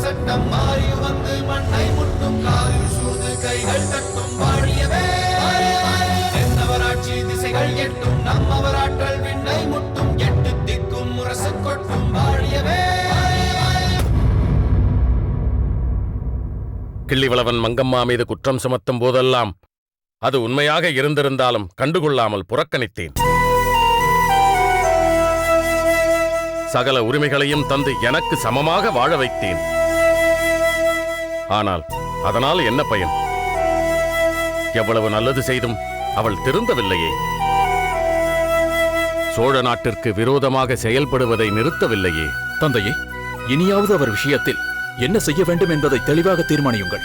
சட்டம் மாறி வந்து மண்ணை முட்டும் காலில் சூழ்ந்து கைகள் தட்டும் வாழியவே தென்னவராட்சி திசைகள் எட்டும் நம்மவராற்றல் விண்ணை முட்டும் எட்டு திக்கும் முரசு கொட்டும் வாழியவே. கிள்ளிவளவன் மங்கம்மா மீது குற்றம் சுமத்தும் போதெல்லாம் அது உண்மையாக இருந்திருந்தாலும் கண்டுகொள்ளாமல் புறக்கணித்தேன். சகல உரிமைகளையும் தந்து எனக்கு சமமாக வாழ வைத்தேன். ஆனால் அதனால் என்ன பயன்? எவ்வளவு நல்லது செய்தும் அவள் திருந்தவில்லையே. சோழ நாட்டிற்கு விரோதமாக செயல்படுவதை நிறுத்தவில்லையே. தந்தையே, இனியாவது அவர் விஷயத்தில் என்ன செய்ய வேண்டும் என்பதை தெளிவாக தீர்மானியுங்கள்.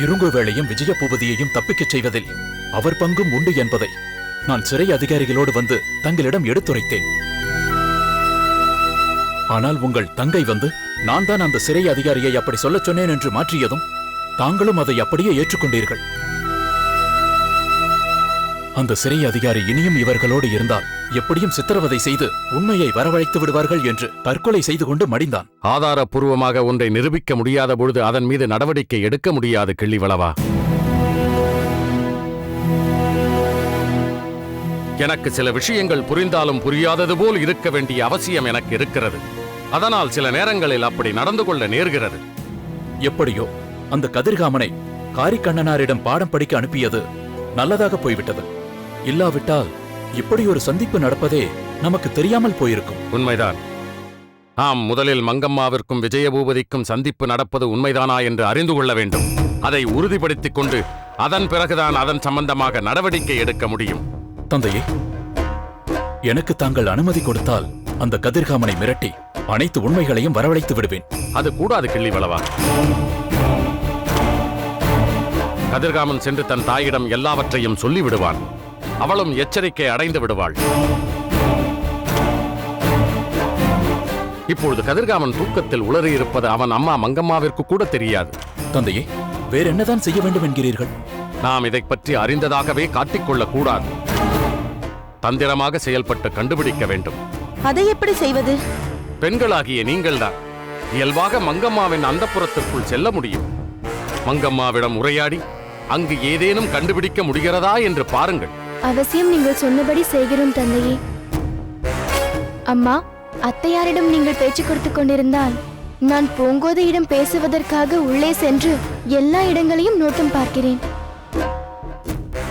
இருங்கோவேளையும் விஜயபூபதியையும் தப்பிக்கச் செய்வதில் அவர் பங்கும் உண்டு என்பதை நான் சிறை அதிகாரிகளோடு வந்து தங்களிடம் எடுத்துரைத்தேன். ஆனால் உங்கள் தங்கை வந்து நான் தான் அந்த சிறை அதிகாரியை அப்படி சொல்லச் சொன்னேன் என்று மாற்றியதும் தாங்களும் அதை அப்படியே ஏற்றுக்கொண்டீர்கள். அந்த சிறை அதிகாரி இனியும் இவர்களோடு இருந்தால் எப்படியும் சித்திரவதை செய்து உண்மையை வரவழைத்து விடுவார்கள் என்று தற்கொலை செய்து கொண்டு மடிந்தான். ஆதாரப்பூர்வமாக ஒன்றை நிரூபிக்க முடியாத பொழுது அதன் மீது நடவடிக்கை எடுக்க முடியாது கிள்ளிவளவா. எனக்கு சில விஷயங்கள் புரிந்தாலும் புரியாதது போல் இருக்க வேண்டிய அவசியம் எனக்கு இருக்கிறது. அதனால் சில நேரங்களில் அப்படி நடந்து கொள்ள நேர்கிறது. எப்படியோ அந்த கதிர்காமனை காரிக்கண்ணனாரிடம் பாடம் படிக்க அனுப்பியது நல்லதாக போய்விட்டது. இல்லாவிட்டால் இப்படி ஒரு சந்திப்பு நடப்பதே நமக்கு தெரியாமல் போயிருக்கும். உண்மைதான். ஆம், முதலில் மங்கம்மாவிற்கும் விஜயபூபதிக்கும் சந்திப்பு நடப்பது உண்மைதானா என்று அறிந்து கொள்ள வேண்டும். அதை உறுதிப்படுத்திக் கொண்டு அதன் பிறகுதான் அதன் சம்பந்தமாக நடவடிக்கை எடுக்க முடியும். தந்தையே, எனக்கு தாங்கள் அனுமதி கொடுத்தால் அந்த கதிர்காமனை மிரட்டி அனைத்து உண்மைகளையும் வரவழைத்து விடுவேன். அது கூடாது கிள்ளிவளவா. கதிர்காமன் சென்று தன் தாயிடம் எல்லாவற்றையும் சொல்லிவிடுவான். அவளும் எச்சரிக்கை அடைந்து விடுவாள். இப்பொழுது கதிர்காமன் தூக்கத்தில் உளறியிருப்பது அவன் அம்மா மங்கம்மாவிற்கு கூட தெரியாது. தந்தையே, வேற என்னதான் செய்ய வேண்டும் என்கிறீர்கள்? நாம் இதை பற்றி அறிந்ததாகவே காட்டிக்கொள்ளக் கூடாது. தந்திரமாக செயல்பட்டு கண்டுபிடிக்க வேண்டும். அதை எப்படி செய்வது? பெண்களாகிய நீங்கள்தான் இயல்பாக மங்கம்மாவின் அந்தப்புறத்திற்குள் செல்ல முடியும். மங்கம்மாவிடம் உரையாடி அங்கு ஏதேனும் கண்டுபிடிக்க முடிகிறதா என்று பாருங்கள். அவசியம் நீங்கள் சொன்னபடி செய்கிறோம் தந்தையே. அம்மா, அத்தையாரிடம் நீங்கள் பேச்சு கொடுத்துக் கொண்டிருந்தால் நான் பூங்கோதையிடம் பேசுவதற்காக உள்ளே சென்று எல்லா இடங்களையும் நோட்டம் பார்க்கிறேன்.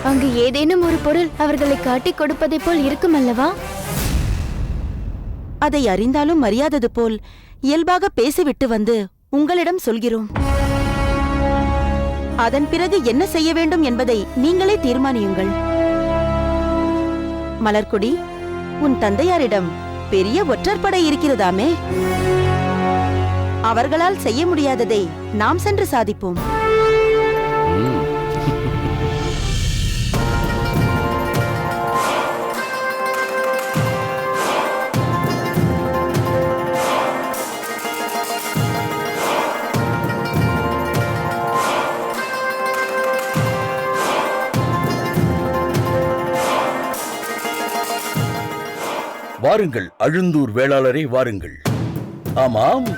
அங்கு ஏதேனும் ஒரு பொருள் அவர்களை காட்டிக் கொடுப்பதை போல் இருக்கும் அல்லவா? அதை அறிந்தாலும் அறியாதது போல் இயல்பாக பேசிவிட்டு வந்து உங்களிடம் சொல்கிறோம். அதன் பிறகு என்ன செய்ய வேண்டும் என்பதை நீங்களே தீர்மானியுங்கள். மலர்கொடி, உன் தந்தையாரிடம் பெரிய ஒற்றற்படை இருக்கிறதாமே. அவர்களால் செய்ய முடியாததை நாம் சென்று சாதிப்போம். வாருங்கள் அழுந்தூர் வேளாளரே, வாருங்கள். ஆமாம்,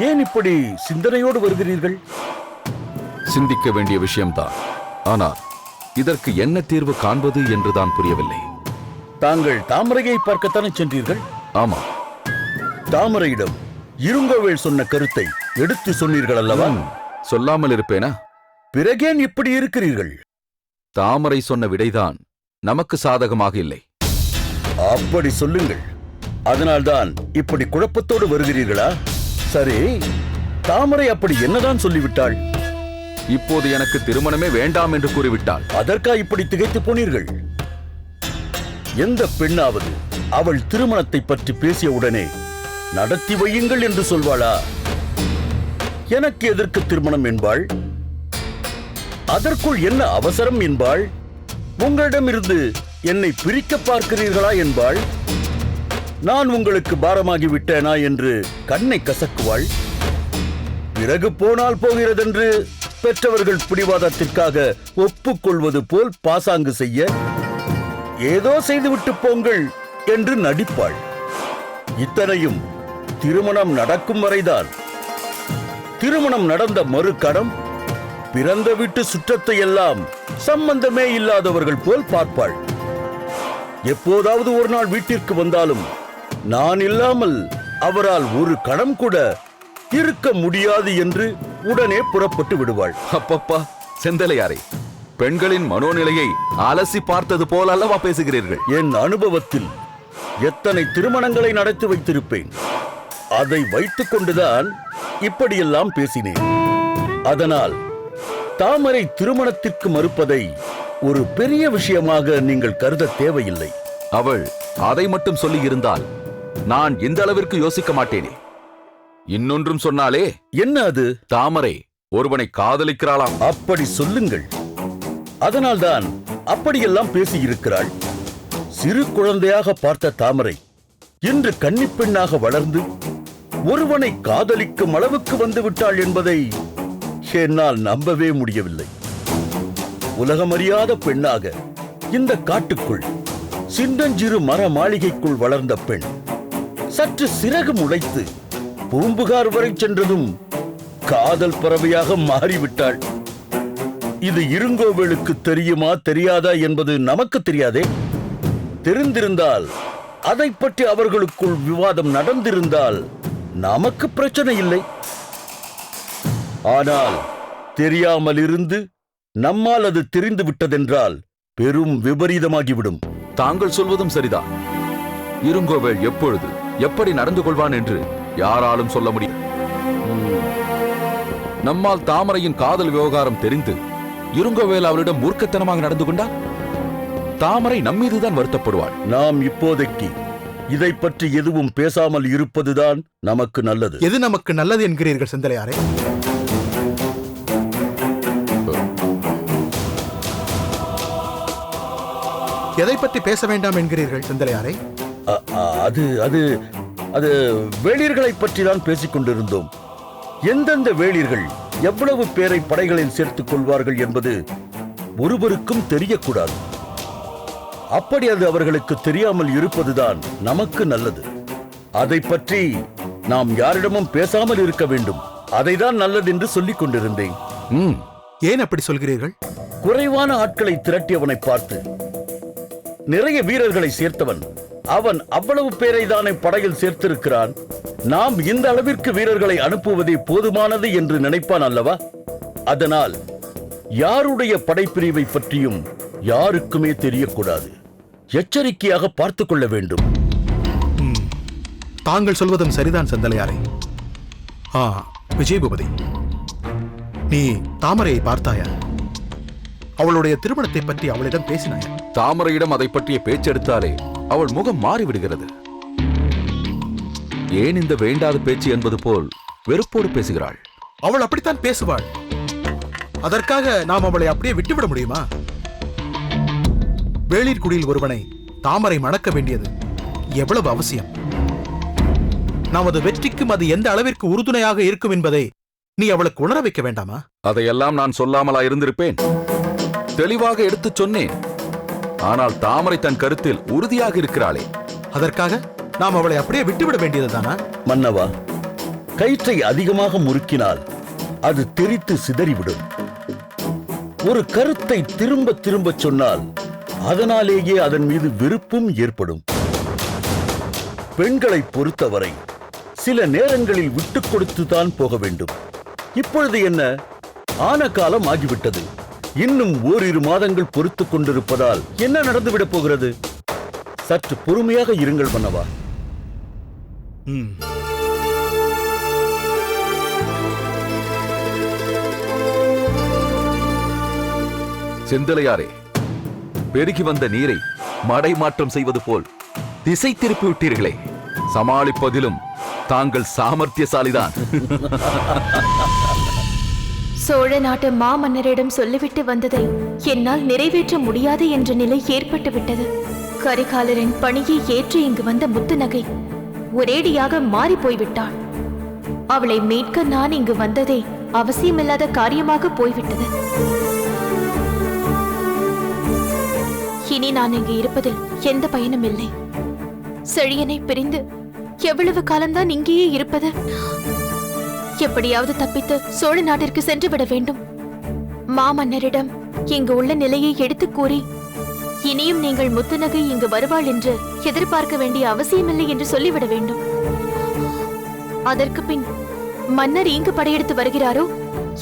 ஏன் இப்படி சிந்தனையோடு வருகிறீர்கள்? சிந்திக்க வேண்டிய விஷயம்தான். ஆனால் இதற்கு என்ன தீர்வு காண்பது என்றுதான் புரியவில்லை. தாங்கள் தாமரையை பார்க்கத்தானே சென்றீர்கள்? ஆமா. தாமரையிடம் இருங்கோவேள் சொன்ன கருத்தை எடுத்து சொன்னீர்கள் அல்லவா? சொல்லாமல் இருப்பேனா? பிறகேன் இப்படி இருக்கிறீர்கள்? தாமரை சொன்ன விடைதான் நமக்கு சாதகமாக இல்லை. அப்படி சொல்லுங்கள். அதனால்தான் இப்படி குழப்பத்தோடு வருகிறீர்களா? சரி, தாமரை அப்படி என்னதான் சொல்லிவிட்டாள்? இப்போது எனக்கு திருமணமே வேண்டாம் என்று கூறிவிட்டாள். அதற்கா இப்படி திகைத்து போனீர்கள்? எந்த பெண்ணாவது அவள் திருமணத்தை பற்றி பேசிய உடனே நடத்தி வையுங்கள் என்று சொல்வாளா? எனக்கு எதற்கு திருமணம் என்பாள்? அதற்குள் என்ன அவசரம் என்பாள்? உங்களிடமிருந்து என்னை பிரிக்க பார்க்கிறீர்களா என்பாள். நான் உங்களுக்கு பாரமாகி விட்டேனா என்று கண்ணை கசக்குவாள். பிறகு போனால் போகிறதென்று பெற்றவர்கள் பிடிவாதத்திற்காக ஒப்புக்கொள்வது போல் பாசாங்கு செய்ய ஏதோ செய்துவிட்டு போங்கள் என்று நடிப்பாள். இத்தனையும் திருமணம் நடக்கும் வரைதான். திருமணம் நடந்த மறு கணம் பிறந்த வீட்டு சுற்றத்தை எல்லாம் சம்பந்தமே இல்லாதவர்கள் போல் பார்ப்பாள். எப்போதாவது ஒரு நாள் வீட்டிற்கு வந்தாலும் நான் இல்லாமல் அவரால் ஒரு கணம் கூட இருக்க முடியாது என்று உடனே புறப்பட்டு விடுவாள். அப்பப்பா செந்தலையாரே, பெண்களின் மனோநிலையை அலசி பார்த்தது போல் அல்லவா பேசுகிறீர்கள்? என் அனுபவத்தில் எத்தனை திருமணங்களை நடத்தி வைத்திருப்பேன். அதை வைத்துக் கொண்டுதான் இப்படியெல்லாம் பேசினேன். அதனால் தாமரை திருமணத்திற்கு மறுப்பதை ஒரு பெரிய விஷயமாக நீங்கள் கருத தேவையில்லை. அவள் அதை மட்டும் சொல்லி இருந்தால் நான் இந்த அளவிற்கு யோசிக்க மாட்டேனே. இன்னொன்றும் சொன்னாலே. என்ன அது? தாமரை ஒருவனை காதலிக்கிறாளாம். அப்படி சொல்லுங்கள். அதனால்தான் அப்படியெல்லாம் பேசியிருக்கிறாள். சிறு குழந்தையாக பார்த்த தாமரை இன்று கன்னிப்பெண்ணாக வளர்ந்து ஒருவனை காதலிக்கும் அளவுக்கு வந்து விட்டாள் என்பதை என்னால் நம்பவே முடியவில்லை. உலகமறியாத பெண்ணாக இந்த காட்டுக்குள் சின்னஞ்சிறு மர மாளிகைக்குள் வளர்ந்த பெண் சற்று சிறகு முளைத்து பூம்புகார் வரை சென்றதும் காதல் பறவையாக மாறிவிட்டாள். இது இருங்கோவேலுக்கு தெரியுமா தெரியாதா என்பது நமக்கு தெரியாதே. தெரிந்திருந்தால் அதை பற்றி அவர்களுக்குள் விவாதம் நடந்திருந்தால் நமக்கு பிரச்சனை இல்லை. ஆனால் தெரியாமல் இருந்து நம்மால் அது தெரிந்து விட்டதென்றால் பெரும் விபரீதமாகிவிடும். தாங்கள் சொல்வதும் சரிதான். இருங்கோவேல் எப்பொழுது எப்படி நடந்து கொள்வான் என்று யாராலும் சொல்ல முடியும். நம்மால் தாமரையின் காதல் விவகாரம் தெரிந்து இருங்கோவேல் அவளிடம் மூர்க்கத்தனமாக நடந்து கொண்டால் தாமரை நம்மீதுதான் வருத்தப்படுவாள். நாம் இப்போதைக்கு இதை பற்றி எதுவும் பேசாமல் இருப்பதுதான் நமக்கு நல்லது. எது நமக்கு நல்லது என்கிறீர்கள் செந்தலையாரே? எதை பற்றி பேச வேண்டாம் என்கிறீர்கள் செந்தலையாரே? அது அது அது வேளிர்களை பற்றி தான் பேசிக் கொண்டிருந்தோம். எந்தெந்த வேளிர்கள் எவ்வளவு பேரை படைகளில் சேர்த்துக் கொள்வார்கள் என்பது ஒருவருக்கும் தெரியக்கூடாது. அப்படி அது அவர்களுக்கு தெரியாமல் இருப்பதுதான் நமக்கு நல்லது. அதை பற்றி நாம் யாரிடமும் பேசாமல் இருக்க வேண்டும். அதைதான் நல்லது என்று சொல்லிக் கொண்டிருந்தேன். ஏன் அப்படி சொல்கிறீர்கள்? குறைவான ஆட்களை திரட்டியவனை பார்த்து நிறைய வீரர்களை சேர்த்தவன் அவன் அவ்வளவு பேரை தானே படையில் சேர்த்திருக்கிறான், நாம் இந்த அளவிற்கு வீரர்களை அனுப்புவதே போதுமானது என்று நினைப்பான் அல்லவா? அதனால் யாருடைய படைப்பிரிவை பற்றியும் யாருக்குமே தெரியக்கூடாது. எச்சரிக்கையாக பார்த்துக் கொள்ள வேண்டும். தாங்கள் சொல்வதும் சரிதான் செந்தலையாரே. விஜயபூபதி, நீ தாமரையை பார்த்தாயா? அவளுடைய திருமணத்தை பற்றி அவளிடம் பேசினாயா? தாமரையிடம் அதை பற்றிய பேச்செடுத்தாலே அவள் முகம் மாறிவிடுகிறது. ஏன் இந்த வேண்டாத பேச்சு என்பது போல் வெறுப்போடு பேசுகிறாள். அவள் அப்படித்தான் பேசுவாள். அதற்காக நாம் அவளை அப்படியே விட்டுவிட முடியுமா? வேளிர்குடியில் ஒருவனை தாமரை மணக்க வேண்டியது எவ்வளவு அவசியம். நமது வெற்றிக்கும் அது எந்த அளவிற்கு உறுதுணையாக இருக்கும் என்பதை நீ அவளுக்கு உணர வைக்க வேண்டாமா? அதையெல்லாம் நான் சொல்லாமலா இருந்திருப்பேன்? தெளிவாக எடுத்துச் சொன்னேன். ஆனால் தாமரை தன் கருத்தில் உறுதியாக இருக்கிறாளே. அதற்காக நாம் அவளை அப்படியே விட்டுவிட வேண்டியதுதானா? மன்னவா, கயிற்றை அதிகமாக முறுக்கினால் அது தெரித்து சிதறிவிடும். ஒரு கருத்தை திரும்ப திரும்ப சொன்னால் அதனாலேயே அதன் மீது வெறுப்பும் ஏற்படும். பெண்களை பொறுத்தவரை சில நேரங்களில் விட்டுக் கொடுத்துதான் போக வேண்டும். இப்பொழுது என்ன, ஆன காலம் ஆகிவிட்டது. இன்னும் ஓரிரு மாதங்கள் பொறுத்துக் கொண்டிருப்பதால் என்ன நடந்துவிடப் போகிறது? சற்று பொறுமையாக இருங்கள் மன்னவா. செந்தலையாரே, பெருகி வந்த நீரை மடை மாற்றம் செய்வது போல் திசை திருப்பி விட்டீர்களே. சமாளிப்பதிலும் தாங்கள் சாமர்த்தியசாலிதான். சோழ நாட்டு மாமன்னரிடம் சொல்லிவிட்டு வந்ததை என்னால் நிறைவேற்ற முடியாது என்ற நிலை ஏற்பட்டு விட்டது. கரிகாலரின் பணியை ஏற்று இங்கு வந்த முத்துநகை ஒரேடியாக மாறி போய்விட்டாள். அவளை மீட்க நான் இங்கு வந்ததே அவசியமில்லாத காரியமாக போய்விட்டது. இனி நான் இங்கு இருப்பதில் எந்த பயனும் இல்லை. செழியனை பிரிந்து எவ்வளவு காலம்தான் இங்கேயே இருப்பது? எப்படியாவது தப்பித்து சோழ நாட்டிற்கு சென்று விட வேண்டும். மாமன்னரிடம் இங்கு உள்ள நிலையை எடுத்து கூறி, இனியும் நீங்கள் முத்துநகை இங்கு வருவாள் என்று எதிர்பார்க்க வேண்டிய அவசியமில்லை என்று சொல்லிவிட வேண்டும். அதற்கு பின் மன்னர் இங்கு படையெடுத்து வருகிறாரோ,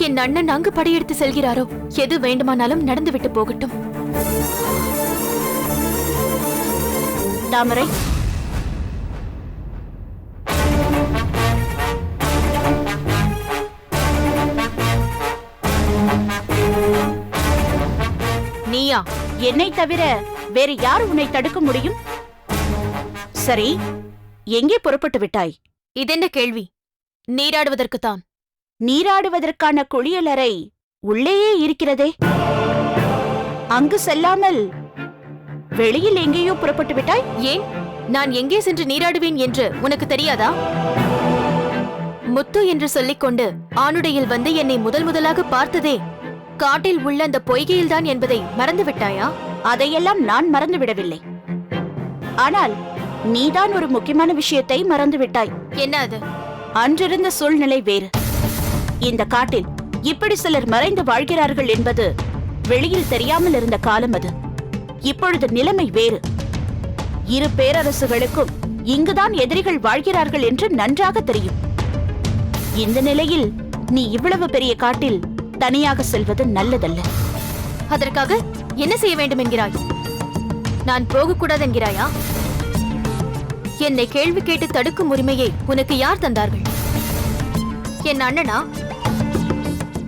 என் அண்ணன் அங்கு படையெடுத்து செல்கிறாரோ, எது வேண்டுமானாலும் நடந்துவிட்டு போகட்டும். தாமரை, நீயா? என்னை தவிர வேறு யார் உன்னை தடுக்க முடியும்? சரி, எங்கே புறப்பட்டு விட்டாய்? இதென்ன கேள்வி? நீராடுவதற்குத்தான். நீராடுவதற்கான குளியலறை உள்ளேயே இருக்கிறதே. அங்கு செல்லாமல் வெளியில் எங்கேயோ புறப்பட்டு விட்டாய்? ஏன், நான் எங்கே சென்று நீராடுவேன் என்று உனக்கு தெரியாதா? முத்து என்று சொல்லிக்கொண்டு ஆணுடையில் வந்து என்னை முதலாக பார்த்ததே காட்டில் உள்ள அந்த பொய்கையில்தான் என்பதை மறந்து விட்டாயா? அதையெல்லாம் நான் மறந்துவிடவில்லை. ஆனால் நீதான் ஒரு முக்கியமான விஷயத்தை மறந்துவிட்டாய். என்ன அது? அன்றிருந்த சூழ்நிலை வேறு. இந்த காட்டில் இப்படி சிலர் மறைந்து வாழ்கிறார்கள் என்பது வெளியில் தெரியாமல் இருந்த காலம் அது. இப்பொழுது நிலைமை வேறு. இரு பேரரசுகளுக்கும் இங்குதான் எதிரிகள் வாழ்கிறார்கள் என்று நன்றாக தெரியும். இந்த நிலையில் நீ இவ்வளவு பெரிய காட்டில் தனியாக செல்வது நல்லதல்ல. அதற்காக என்ன செய்ய வேண்டும் என்கிறாய்? நான் போகக்கூடாது என்கிறாயா? என்னை கேள்வி கேட்டு தடுக்கும் உரிமையை உனக்கு யார் தந்தார்கள்? என் அண்ணனா?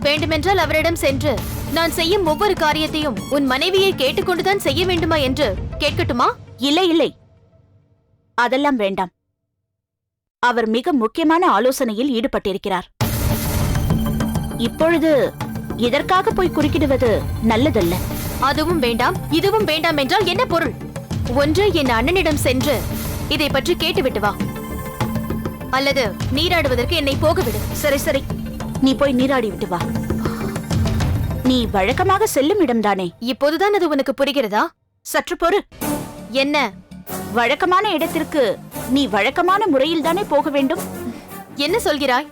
வேண்டுமென்றால் அவரிடம் சென்று நான் செய்யும் ஒவ்வொரு காரியத்தையும் உன் மனைவியை கேட்டுக்கொண்டுதான் செய்ய வேண்டுமா என்று கேட்கட்டுமா? இல்லை இல்லை, அதெல்லாம் வேண்டாம். அவர் மிக முக்கியமான ஆலோசனையில் ஈடுபட்டிருக்கிறார். இப்பொழுது இதற்காக போய் குறுக்கிடுவது நல்லதல்ல. அதுவும் வேண்டாம், இதுவும் வேண்டாம் என்றால் என்ன பொருள்? ஒன்று என் அண்ணனிடம் சென்று இதை பற்றி கேட்டுவிட்டு வா, அல்லது நீராடுவதற்கு என்னை போகவிடு. சரி சரி, நீ போய் நீராடி விட்டு வா. நீ வழக்கமாக செல்லும் இடம்தானே? இப்போதுதான் அது உனக்கு புரிகிறதா? சற்று பொறு. என்ன? வழக்கமான இடத்திற்கு நீ வழக்கமான முறையில் தானே போக வேண்டும். என்ன சொல்கிறாய்?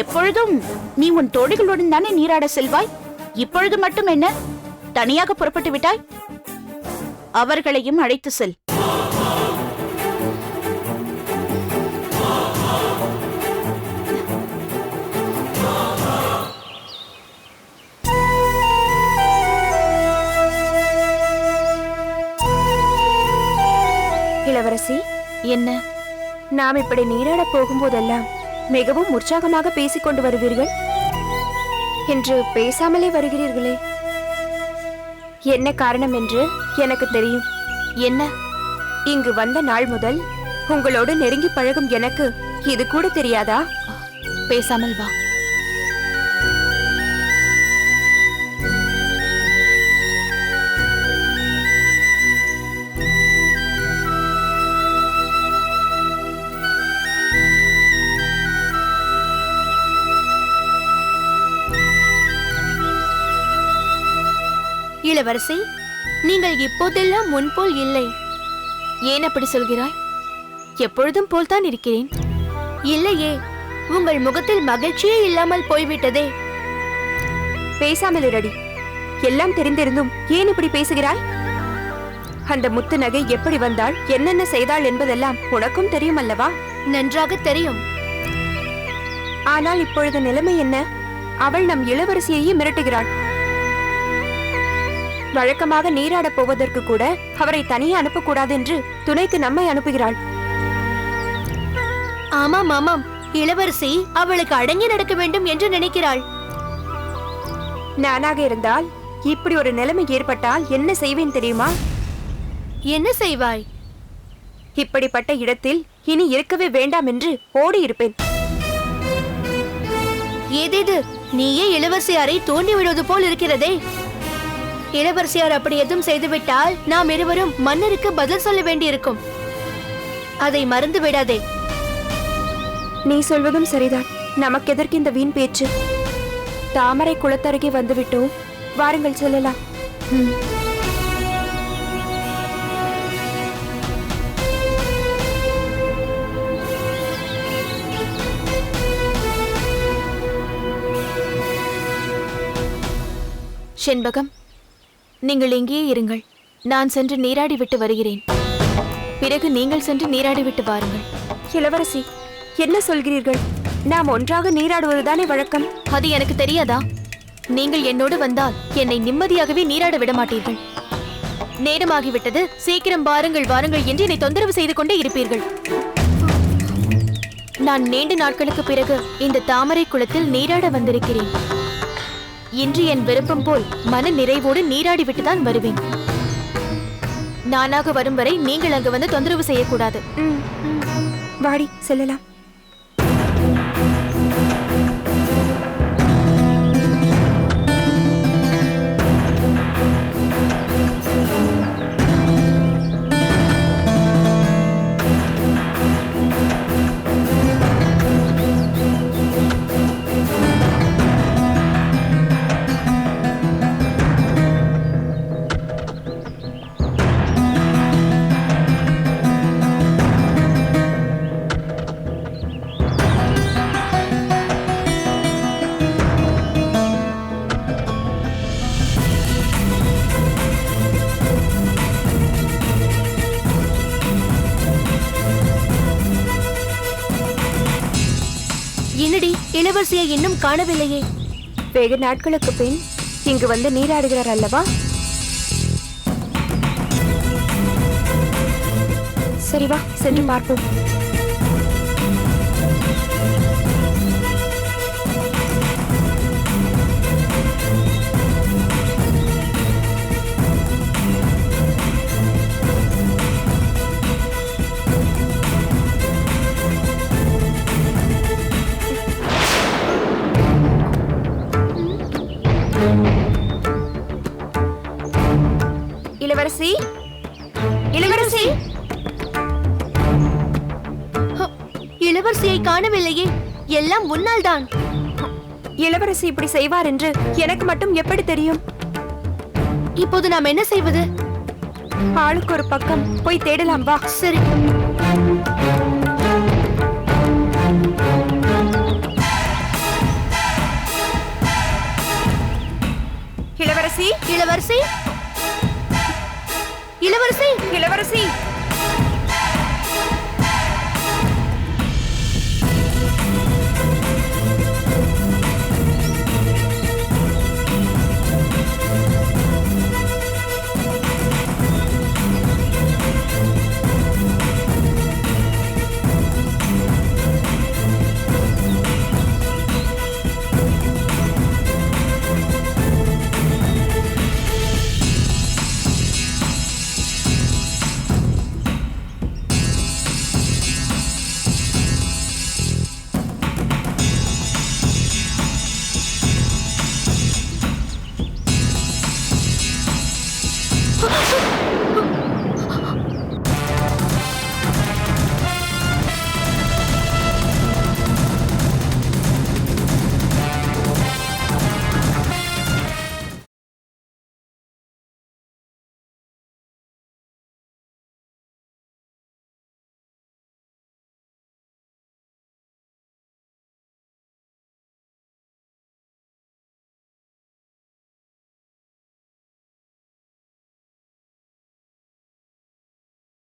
எப்பொழுதும் நீ உன் தோழிகளுடன் தானே நீராட செல்வாய். இப்பொழுது மட்டும் என்ன தனியாக புறப்பட்டு விட்டாய்? அவர்களையும் அழைத்து செல். இளவரசி, என்ன? நாம் இப்படி நீராட போகும்போதெல்லாம் மிகவும் உற்சாகமாக பேசிக் கொண்டு வருவீர்கள். இன்று பேசாமலே வருகிறீர்களே, என்ன காரணம் என்று எனக்கு தெரியும். என்ன? இங்கு வந்த நாள் முதல் உங்களோடு நெருங்கி பழகும் எனக்கு இது கூட தெரியாதா? பேசாமல் வா. இளவரசி, நீங்கள் இப்போதெல்லாம் முன்போல் இல்லை. ஏன் அப்படி சொல்கிறாய்? எப்பொழுதும் போல்தான் இருக்கிறேன். இல்லையே, உங்கள் முகத்தில் மகிழ்ச்சியே இல்லாமல் போய்விட்டதே. பேசாமல் இருடி. எல்லாம் தெரிந்திருந்தும் ஏன் இப்படி பேசுகிறாய்? அந்த முத்து நகை எப்படி வந்தாள், என்னென்ன செய்தாள் என்பதெல்லாம் உனக்கும் தெரியும் அல்லவா? நன்றாக தெரியும். ஆனால் இப்பொழுது நிலைமை என்ன? அவள் நம் இளவரசியையே மிரட்டுகிறாள். வழக்கமாக நீராட போவதற்கு கூட அவரை தனியே அனுப்பக்கூடாது என்று துணைக்கு நம்மை அனுப்புகிறாள். ஆமாம் ஆமாம், இளவரசி அவளுக்கு அடங்கி நடக்க வேண்டும் என்று நினைக்கிறாள். நானாக இருந்தால் இப்படி ஒரு நிலைமை ஏற்பட்டால் என்ன செய்வேன் தெரியுமா? என்ன செய்வாய்? இப்படிப்பட்ட இடத்தில் இனி இருக்கவே வேண்டாம் என்று ஓடி இருப்பேன். ஏதேது, நீயே இளவரசியாரை தூண்டி விடுவது போல் இருக்கிறதே. இளவரசியார் அப்படி எதுவும் செய்துவிட்டால் நாம் இருவரும் மன்னருக்கு பதில் சொல்ல வேண்டியிருக்கும். அதை மறந்து விடாதே. நீ சொல்வதும் சரிதான். நமக்கு எதற்கு இந்த வீண் பேச்சு? தாமரை குளத்தருகே வந்துவிட்டோம். வாருங்கள் செல்லலாம். செண்பகம், நீங்கள் இங்கேயே இருங்கள். நான் சென்று நீராடி விட்டு வருகிறேன். பிறகு நீங்கள் சென்று நீராடி விட்டு வாருங்கள். இளவரசி, என்ன சொல்கிறீர்கள்? நாம் ஒன்றாக நீராடுவதுதானே வழக்கம். அது எனக்கு தெரியாதா? நீங்கள் என்னோடு வந்தால் என்னை நிம்மதியாகவே நீராட விட மாட்டீர்கள். நேரமாகிவிட்டது, சீக்கிரம் வாருங்கள் வாருங்கள் என்று என்னை தொந்தரவு செய்து கொண்டே இருப்பீர்கள். நான் நீண்ட நாட்களுக்கு பிறகு இந்த தாமரை குளத்தில் நீராட வந்திருக்கிறேன். இன்று என் விருப்பம் போல் மன நிறைவோடு நீராடி விட்டுதான் வருவேன். நானாக வரும் வரை நீங்கள் அங்கு வந்து தொந்தரவு செய்யக்கூடாது. வாடி செல்லலாம். என்னடி, இளவரசியை இன்னும் காணவில்லையே? வெகு நாட்களுக்கு பின் இங்கு வந்து நீராடுகிறார் அல்லவா? சரி வா, சென்று பார்ப்போம். இளவரசி, இளவரசி, இளவரசியை காணவில்லையே. எல்லாம் முன்னால் தான். இளவரசி இப்படி செய்வார் என்று எனக்கு மட்டும் எப்படி தெரியும்? இப்போது நாம் என்ன செய்வது? ஆளுக்கு ஒரு பக்கம் போய் தேடலாம், வா. சரி. இளவரசி, இளவரசி, இளவரசி, இளவரசி.